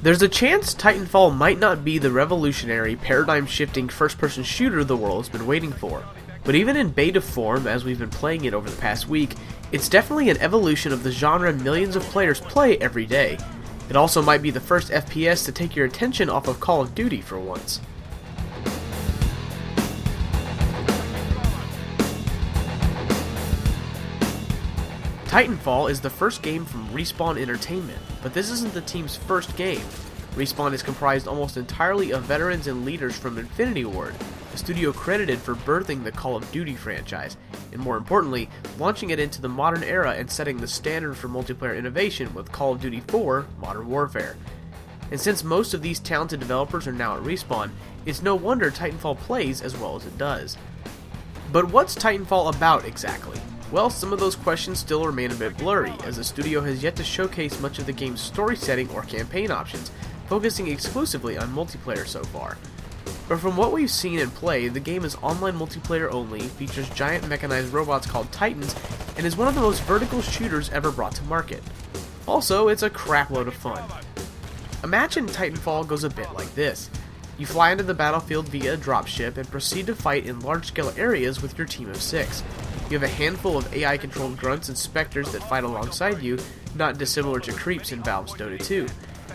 There's a chance Titanfall might not be the revolutionary, paradigm-shifting first-person shooter the world has been waiting for. But even in beta form, as we've been playing it over the past week, it's definitely an evolution of the genre millions of players play every day. It also might be the first FPS to take your attention off of Call of Duty for once. Titanfall is the first game from Respawn Entertainment, but this isn't the team's first game. Respawn is comprised almost entirely of veterans and leaders from Infinity Ward, a studio credited for birthing the Call of Duty franchise, and more importantly, launching it into the modern era and setting the standard for multiplayer innovation with Call of Duty 4 Modern Warfare. And since most of these talented developers are now at Respawn, it's no wonder Titanfall plays as well as it does. But what's Titanfall about exactly? Well, some of those questions still remain a bit blurry, as the studio has yet to showcase much of the game's story setting or campaign options, focusing exclusively on multiplayer so far. But from what we've seen and played, the game is online multiplayer only, features giant mechanized robots called Titans, and is one of the most vertical shooters ever brought to market. Also, it's a crapload of fun. Imagine Titanfall goes a bit like this. You fly into the battlefield via a dropship and proceed to fight in large-scale areas with your team of 6. You have a handful of AI-controlled grunts and specters that fight alongside you, not dissimilar to creeps in Valve's Dota 2.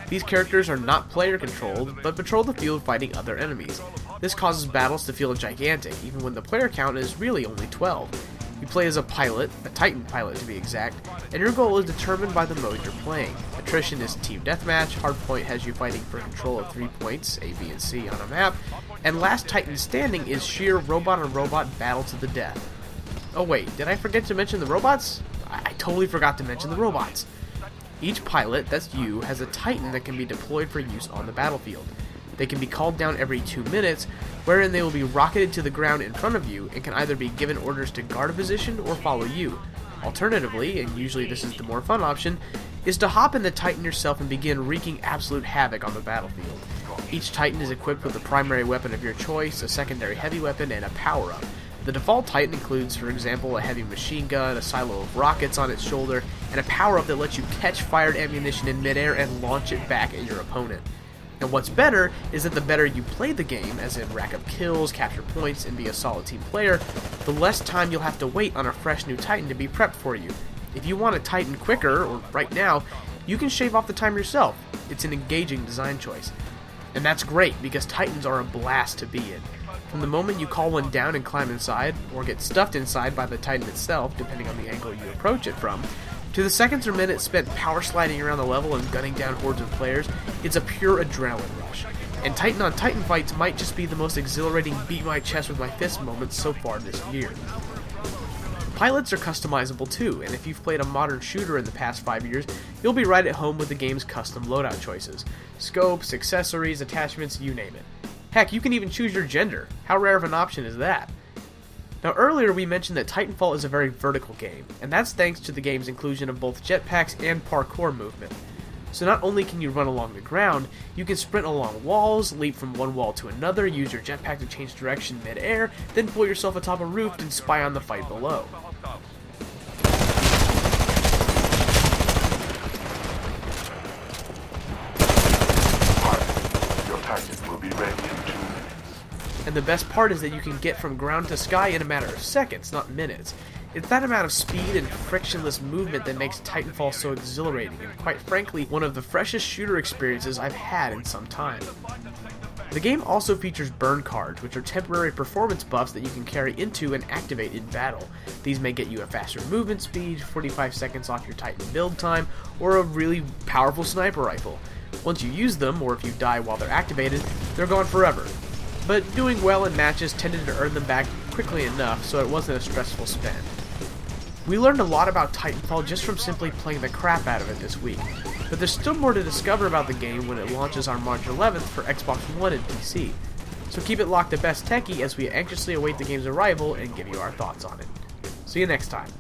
These characters are not player-controlled, but patrol the field fighting other enemies. This causes battles to feel gigantic, even when the player count is really only 12. You play as a pilot, a Titan pilot to be exact, and your goal is determined by the mode you're playing. Attrition is team deathmatch, hardpoint has you fighting for control of 3 points, A, B, and C on a map, and last Titan standing is sheer robot-on-robot battle to the death. Oh wait, did I forget to mention the robots? I totally forgot to mention the robots. Each pilot, that's you, has a Titan that can be deployed for use on the battlefield. They can be called down every 2 minutes, wherein they will be rocketed to the ground in front of you and can either be given orders to guard a position or follow you. Alternatively, and usually this is the more fun option, is to hop in the Titan yourself and begin wreaking absolute havoc on the battlefield. Each Titan is equipped with a primary weapon of your choice, a secondary heavy weapon, and a power-up. The default Titan includes, for example, a heavy machine gun, a silo of rockets on its shoulder, and a power-up that lets you catch fired ammunition in midair and launch it back at your opponent. And what's better is that the better you play the game, as in rack up kills, capture points, and be a solid team player, the less time you'll have to wait on a fresh new Titan to be prepped for you. If you want a Titan quicker, or right now, you can shave off the time yourself. It's an engaging design choice. And that's great, because Titans are a blast to be in. From the moment you call one down and climb inside, or get stuffed inside by the Titan itself, depending on the angle you approach it from, to the seconds or minutes spent power sliding around the level and gunning down hordes of players, it's a pure adrenaline rush. And Titan on Titan fights might just be the most exhilarating beat my chest with my fist moments so far this year. Pilots are customizable too, and if you've played a modern shooter in the past 5 years, you'll be right at home with the game's custom loadout choices. Scopes, accessories, attachments, you name it. Heck, you can even choose your gender. How rare of an option is that? Now earlier we mentioned that Titanfall is a very vertical game, and that's thanks to the game's inclusion of both jetpacks and parkour movement. So not only can you run along the ground, you can sprint along walls, leap from one wall to another, use your jetpack to change direction mid-air, then pull yourself atop a roof and spy on the fight below. Your package will be ready in 2 minutes. And the best part is that you can get from ground to sky in a matter of seconds, not minutes. It's that amount of speed and frictionless movement that makes Titanfall so exhilarating, and quite frankly, one of the freshest shooter experiences I've had in some time. The game also features burn cards, which are temporary performance buffs that you can carry into and activate in battle. These may get you a faster movement speed, 45 seconds off your Titan build time, or a really powerful sniper rifle. Once you use them, or if you die while they're activated, they're gone forever. But doing well in matches tended to earn them back quickly enough, so it wasn't a stressful spend. We learned a lot about Titanfall just from simply playing the crap out of it this week, but there's still more to discover about the game when it launches on March 11th for Xbox One and PC. So keep it locked to Best Techie as we anxiously await the game's arrival and give you our thoughts on it. See you next time.